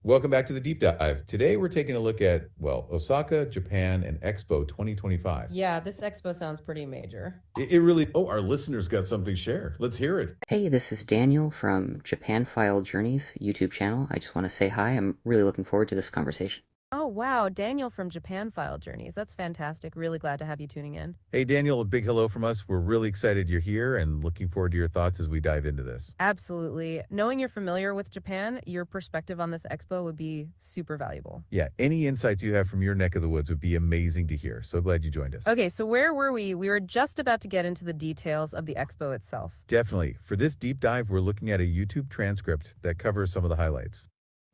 Welcome back to the deep dive. Today we're taking a look at, Osaka, Japan, and Expo 2025. Yeah, this expo sounds pretty major. It really, our listeners got something to share. Let's hear it. Hey, this is Daniel from Japan File Journeys YouTube channel. I just want to say hi. I'm really looking forward to this conversation. Oh, wow, Daniel from Japan File Journeys. That's fantastic. Really glad to have you tuning in. Hey, Daniel, a big hello from us. We're really excited you're here and looking forward to your thoughts as we dive into this. Absolutely. Knowing you're familiar with Japan, your perspective on this expo would be super valuable. Yeah, any insights you have from your neck of the woods would be amazing to hear. So glad you joined us. Okay, so where were we? We were just about to get into the details of the expo itself. Definitely. For this deep dive, we're looking at a YouTube transcript that covers some of the highlights.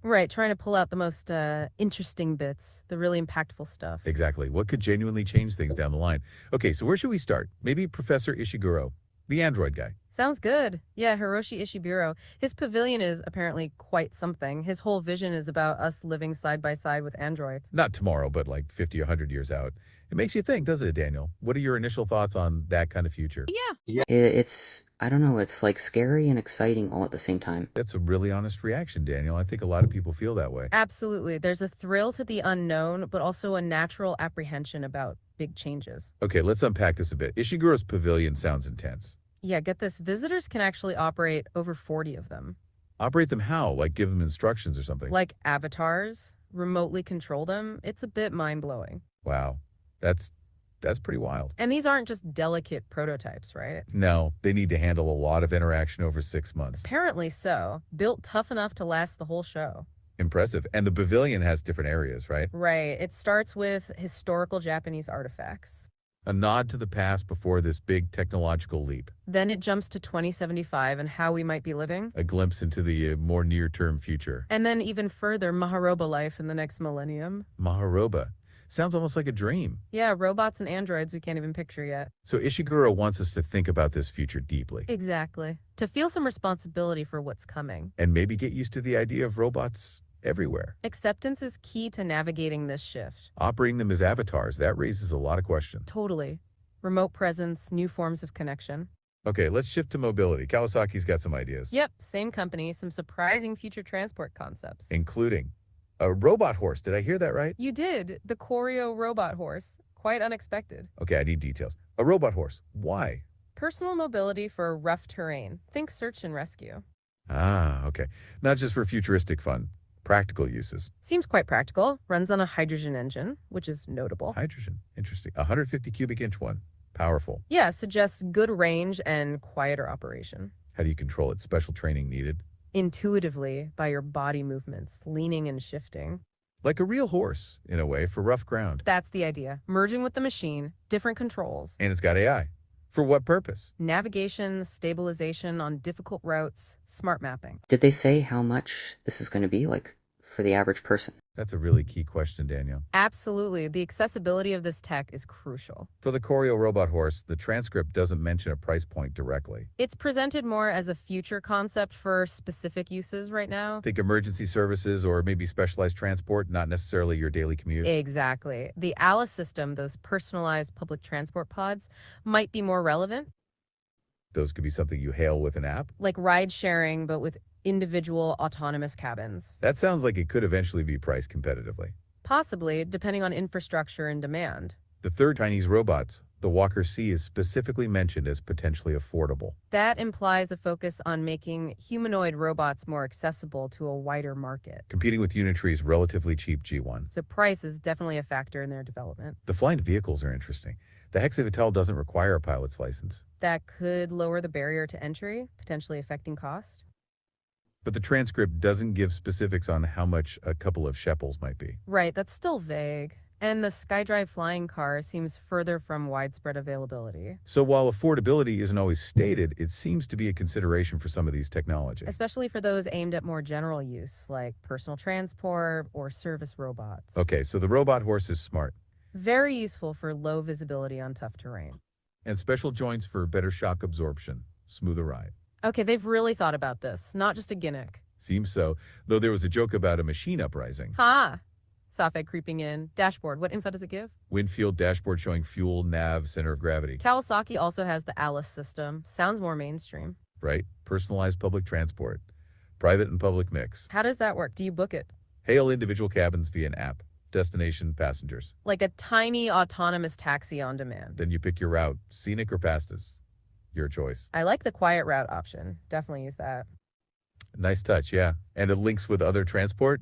Right, trying to pull out the most interesting bits, the really impactful stuff. Exactly. What could genuinely change things down the line? Okay, so where should we start? Maybe Professor Ishiguro, the android guy. Sounds good. Yeah, Hiroshi Ishiguro. His pavilion is apparently quite something. His whole vision is about us living side by side with Android. Not tomorrow, but like 50 or 100 years out. It makes you think, doesn't it, Daniel? What are your initial thoughts on that kind of future? Yeah. I don't know, it's like scary and exciting all at the same time. That's a really honest reaction, Daniel. I think a lot of people feel that way. Absolutely. There's a thrill to the unknown, but also a natural apprehension about big changes. Okay, let's unpack this a bit. Ishiguro's pavilion sounds intense. Yeah, get this. Visitors can actually operate over 40 of them. Operate them how? Like give them instructions or something? Like avatars, remotely control them. It's a bit mind-blowing. Wow. That's pretty wild. And these aren't just delicate prototypes, right? No, they need to handle a lot of interaction over 6 months. Apparently so. Built tough enough to last the whole show. Impressive. And the pavilion has different areas, right? Right. It starts with historical Japanese artifacts. A nod to the past before this big technological leap. Then it jumps to 2075 and how we might be living. A glimpse into the more near-term future. And then even further, Maharoba life in the next millennium. Maharoba. Sounds almost like a dream. Yeah, robots and androids we can't even picture yet. So Ishiguro wants us to think about this future deeply. Exactly. To feel some responsibility for what's coming. And maybe get used to the idea of robots everywhere. Acceptance is key to navigating this shift. Operating them as avatars, that raises a lot of questions. Totally. Remote presence, new forms of connection. Okay, let's shift to mobility. Kawasaki's got some ideas. Yep, same company, some surprising future transport concepts. Including a robot horse. Did I hear that right? You did. The Corleo robot horse. Quite unexpected. Okay, I need details. A robot horse. Why? Personal mobility for rough terrain. Think search and rescue. Ah, okay. Not just for futuristic fun. Practical uses. Seems quite practical. Runs on a hydrogen engine, which is notable. Hydrogen. Interesting. 150 cubic inch one. Powerful. Yeah, suggests good range and quieter operation. How do you control it? Special training needed. Intuitively, by your body movements, leaning and shifting. Like a real horse, in a way, for rough ground. That's the idea. Merging with the machine, different controls. And it's got AI. For what purpose? Navigation, stabilization on difficult routes, smart mapping. Did they say how much this is going to be, like, for the average person? That's a really key question, Daniel. Absolutely. The accessibility of this tech is crucial. For the Corleo robot horse, the transcript doesn't mention a price point directly. It's presented more as a future concept for specific uses right now. Think emergency services or maybe specialized transport, not necessarily your daily commute. Exactly. The Alice system, those personalized public transport pods, might be more relevant. Those could be something you hail with an app. Like ride sharing, but with individual autonomous cabins. That sounds like it could eventually be priced competitively. Possibly, depending on infrastructure and demand. The third Chinese robots, the Walker C, is specifically mentioned as potentially affordable. That implies a focus on making humanoid robots more accessible to a wider market. Competing with Unitree's relatively cheap G1. So price is definitely a factor in their development. The flying vehicles are interesting. The Hexa eVTOL doesn't require a pilot's license. That could lower the barrier to entry, potentially affecting cost. But the transcript doesn't give specifics on how much a couple of shekels might be. Right, that's still vague. And the Skyrive flying car seems further from widespread availability. So while affordability isn't always stated, it seems to be a consideration for some of these technologies. Especially for those aimed at more general use, like personal transport or service robots. Okay, so the robot horse is smart. Very useful for low visibility on tough terrain. And special joints for better shock absorption. Smoother ride. Okay, they've really thought about this, not just a gimmick. Seems so, though there was a joke about a machine uprising. Ha! Safed creeping in. Dashboard, what info does it give? Windshield dashboard showing fuel, nav, center of gravity. Kawasaki also has the Alice system. Sounds more mainstream. Right? Personalized public transport. Private and public mix. How does that work? Do you book it? Hail individual cabins via an app. Destination passengers. Like a tiny autonomous taxi on demand. Then you pick your route, scenic or pastas. Your choice. I like the quiet route option. Definitely use that. Nice touch, yeah. And it links with other transport,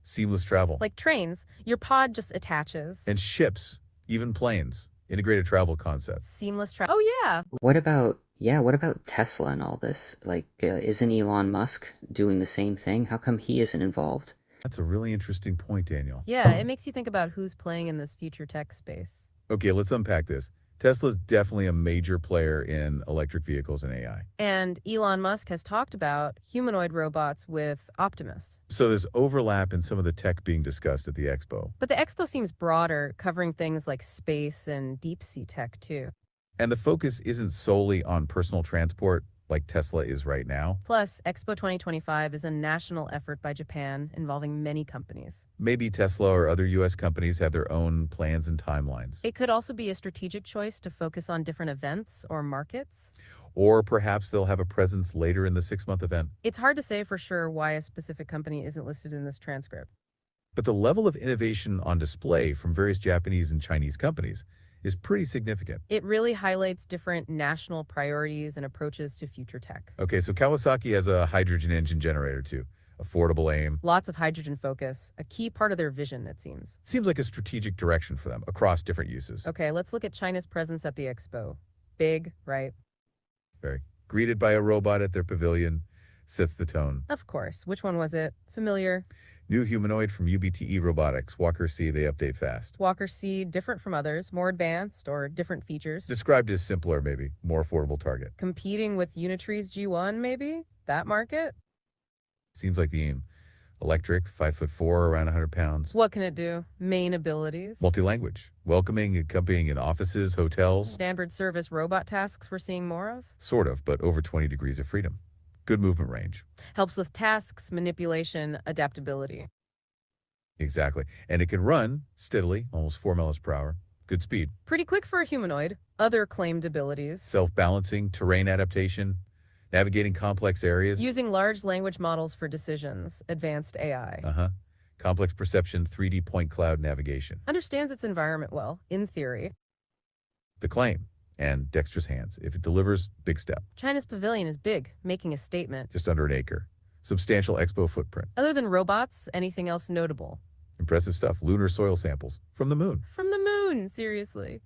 seamless travel. Like trains, your pod just attaches. And ships, even planes, integrated travel concept. Seamless travel. Oh, yeah. What about Tesla and all this? Like, isn't Elon Musk doing the same thing? How come he isn't involved? That's a really interesting point, Daniel. Yeah, it makes you think about who's playing in this future tech space. Okay, let's unpack this. Tesla's definitely a major player in electric vehicles and AI. And Elon Musk has talked about humanoid robots with Optimus. So there's overlap in some of the tech being discussed at the expo. But the expo seems broader, covering things like space and deep sea tech too. And the focus isn't solely on personal transport like Tesla is right now. Plus, Expo 2025 is a national effort by Japan involving many companies. Maybe Tesla or other US companies have their own plans and timelines. It could also be a strategic choice to focus on different events or markets. Or perhaps they'll have a presence later in the 6-month event. It's hard to say for sure why a specific company isn't listed in this transcript. But the level of innovation on display from various Japanese and Chinese companies is pretty significant. It really highlights different national priorities and approaches to future tech. Okay, so Kawasaki has a hydrogen engine generator too. Affordable aim. Lots of hydrogen focus, a key part of their vision, it seems. Seems like a strategic direction for them across different uses. Okay, let's look at China's presence at the expo. Big, right? Very. Greeted by a robot at their pavilion, sets the tone. Of course. Which one was it? Familiar? New humanoid from UBTECH Robotics Walker C, they update fast. Walker C, different from others, more advanced or different features. Described as simpler maybe, more affordable target. Competing with Unitree's G1 maybe? That market? Seems like the aim. Electric, 5'4", around 100 pounds. What can it do? Main abilities? Multi-language. Welcoming, accompanying in offices, hotels. Standard service robot tasks we're seeing more of? Sort of, but over 20 degrees of freedom. Good movement range. Helps with tasks, manipulation, adaptability. Exactly. And it can run steadily, almost 4 miles per hour. Good speed. Pretty quick for a humanoid. Other claimed abilities. Self-balancing, terrain adaptation, navigating complex areas. Using large language models for decisions. Advanced AI. Complex perception, 3D point cloud navigation. Understands its environment well, in theory. The claim. And dexterous hands. If it delivers, big step. China's pavilion is big, making a statement. Just under an acre. Substantial expo footprint. Other than robots, anything else notable? Impressive stuff. Lunar soil samples. From the moon. From the moon, seriously.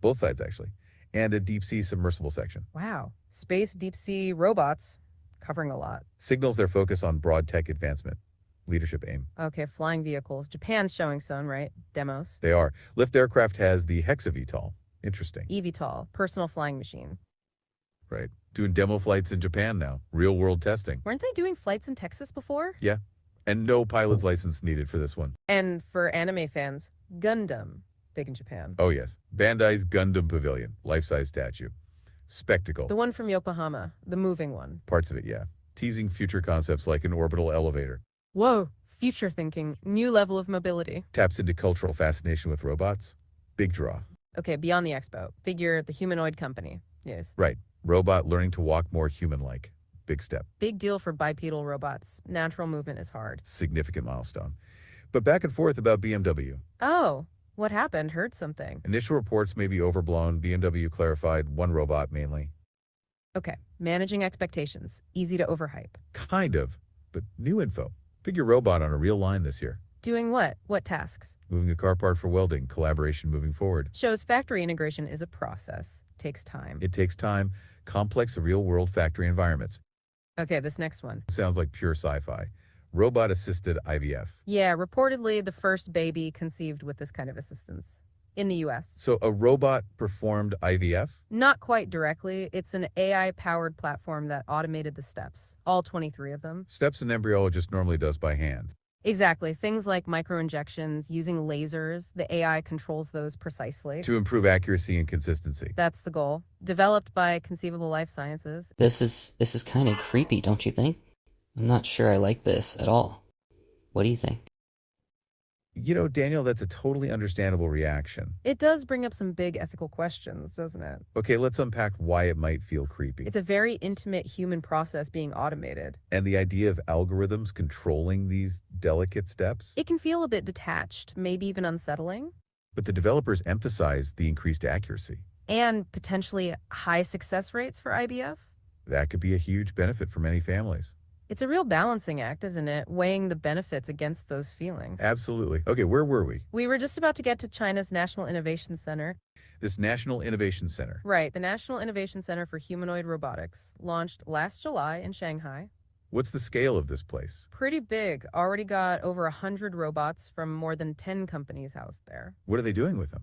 Both sides, actually. And a deep-sea submersible section. Wow. Space, deep sea, robots. Covering a lot. Signals their focus on broad tech advancement. Leadership aim. Okay, flying vehicles. Japan's showing some, right? Demos. They are. Lyft Aircraft has the Hexa eVTOL. Interesting. eVTOL, personal flying machine. Right. Doing demo flights in Japan now. Real-world testing. Weren't they doing flights in Texas before? Yeah. And no pilot's license needed for this one. And for anime fans, Gundam. Big in Japan. Oh, yes. Bandai's Gundam Pavilion. Life-size statue. Spectacle. The one from Yokohama. The moving one. Parts of it, yeah. Teasing future concepts like an orbital elevator. Whoa. Future thinking. New level of mobility. Taps into cultural fascination with robots. Big draw. Okay, beyond the expo. Figure the humanoid company. Yes. Right. Robot learning to walk more human-like. Big step. Big deal for bipedal robots. Natural movement is hard. Significant milestone. But back and forth about BMW. Oh, what happened? Heard something. Initial reports may be overblown. BMW clarified one robot mainly. Okay, managing expectations. Easy to overhype. Kind of, but new info. Figure robot on a real line this year. Doing what? What tasks? Moving a car part for welding, collaboration moving forward. Shows factory integration is a process. Takes time. It takes time, complex real-world factory environments. Okay, this next one. Sounds like pure sci-fi. Robot-assisted IVF. Yeah, reportedly the first baby conceived with this kind of assistance. In the US. So a robot performed IVF? Not quite directly. It's an AI-powered platform that automated the steps. All 23 of them. Steps an embryologist normally does by hand. Exactly. Things like microinjections, using lasers. The AI controls those precisely. To improve accuracy and consistency. That's the goal. Developed by Conceivable Life Sciences. This is kind of creepy, don't you think? I'm not sure I like this at all. What do you think? Daniel, that's a totally understandable reaction. It does bring up some big ethical questions, doesn't it? Okay, let's unpack why it might feel creepy. It's a very intimate human process being automated. And the idea of algorithms controlling these delicate steps. It can feel a bit detached, maybe even unsettling. But the developers emphasize the increased accuracy. And potentially high success rates for IVF. That could be a huge benefit for many families. It's a real balancing act, isn't it? Weighing the benefits against those feelings. Absolutely. Okay, where were we? We were just about to get to China's National Innovation Center. This National Innovation Center. Right, the National Innovation Center for Humanoid Robotics, launched last July in Shanghai. What's the scale of this place? Pretty big. Already got over 100 robots from more than 10 companies housed there. What are they doing with them?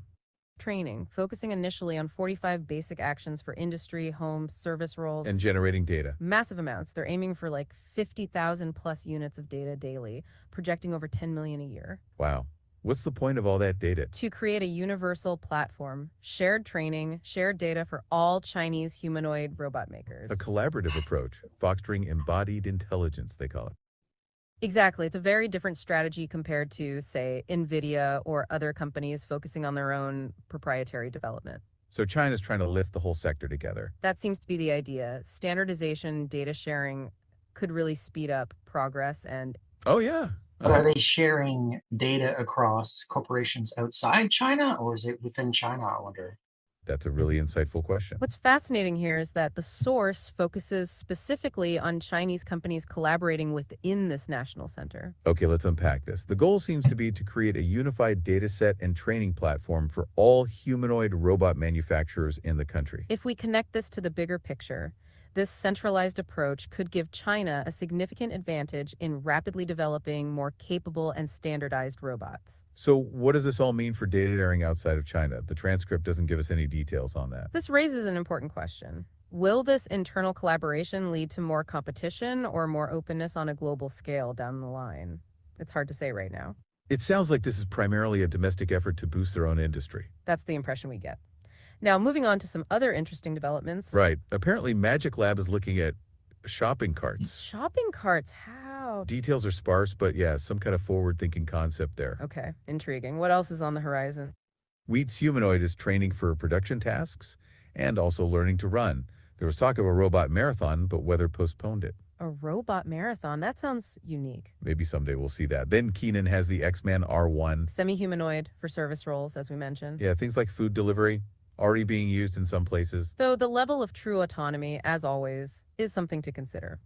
Training, focusing initially on 45 basic actions for industry, homes, service roles. And generating data. Massive amounts. They're aiming for like 50,000 plus units of data daily, projecting over 10 million a year. Wow. What's the point of all that data? To create a universal platform, shared training, shared data for all Chinese humanoid robot makers. A collaborative approach, fostering embodied intelligence, they call it. Exactly. It's a very different strategy compared to, say, NVIDIA or other companies focusing on their own proprietary development. So China's trying to lift the whole sector together. That seems to be the idea. Standardization, data sharing could really speed up progress and... Oh, yeah. But are they sharing data across corporations outside China, or is it within China, I wonder? That's a really insightful question. What's fascinating here is that the source focuses specifically on Chinese companies collaborating within this national center. Okay, let's unpack this. The goal seems to be to create a unified data set and training platform for all humanoid robot manufacturers in the country. If we connect this to the bigger picture, this centralized approach could give China a significant advantage in rapidly developing more capable and standardized robots. So what does this all mean for data sharing outside of China? The transcript doesn't give us any details on that. This raises an important question. Will this internal collaboration lead to more competition or more openness on a global scale down the line? It's hard to say right now. It sounds like this is primarily a domestic effort to boost their own industry. That's the impression we get. Now, moving on to some other interesting developments. Right. Apparently, Magic Lab is looking at shopping carts. Shopping carts? How? Details are sparse, but yeah, some kind of forward-thinking concept there. Okay, intriguing. What else is on the horizon? Wheat's Humanoid is training for production tasks and also learning to run. There was talk of a robot marathon, but weather postponed it. A robot marathon? That sounds unique. Maybe someday we'll see that. Then Keenan has the Xman R1. Semi-humanoid for service roles, as we mentioned. Yeah, things like food delivery, already being used in some places. Though the level of true autonomy, as always, is something to consider.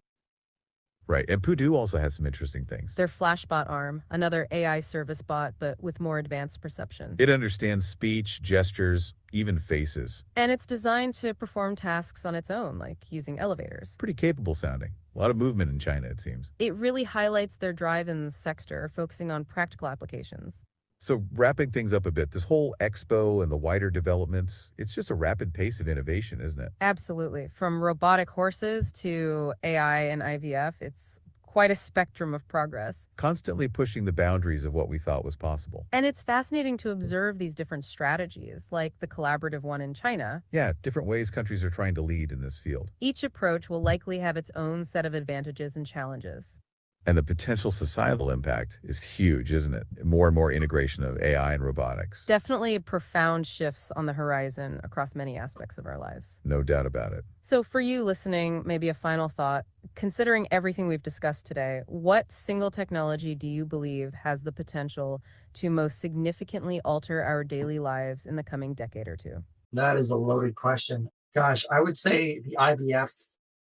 Right, and Pudu also has some interesting things. Their Flashbot arm, another AI service bot, but with more advanced perception. It understands speech, gestures, even faces. And it's designed to perform tasks on its own, like using elevators. Pretty capable sounding. A lot of movement in China, it seems. It really highlights their drive in the sector, focusing on practical applications. So wrapping things up a bit, this whole expo and the wider developments, it's just a rapid pace of innovation, isn't it? Absolutely. From robotic horses to AI and IVF, it's quite a spectrum of progress. Constantly pushing the boundaries of what we thought was possible. And it's fascinating to observe these different strategies, like the collaborative one in China. Yeah, different ways countries are trying to lead in this field. Each approach will likely have its own set of advantages and challenges. And the potential societal impact is huge, isn't it? More and more integration of AI and robotics. Definitely profound shifts on the horizon across many aspects of our lives. No doubt about it. So for you listening, maybe a final thought. Considering everything we've discussed today, what single technology do you believe has the potential to most significantly alter our daily lives in the coming decade or two? That is a loaded question. Gosh, I would say the IVF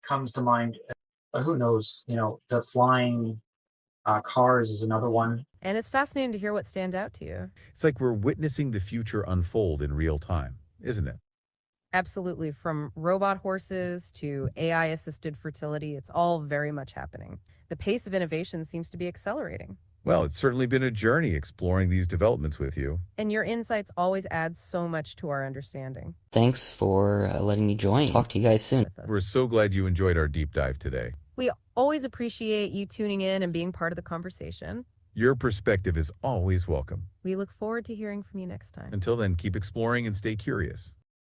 comes to mind. Who knows? The flying cars is another one. And it's fascinating to hear what stands out to you. It's like we're witnessing the future unfold in real time, isn't it? Absolutely. From robot horses to AI-assisted fertility, it's all very much happening. The pace of innovation seems to be accelerating. Well, it's certainly been a journey exploring these developments with you. And your insights always add so much to our understanding. Thanks for letting me join. Talk to you guys soon. We're so glad you enjoyed our deep dive today. We always appreciate you tuning in and being part of the conversation. Your perspective is always welcome. We look forward to hearing from you next time. Until then, keep exploring and stay curious.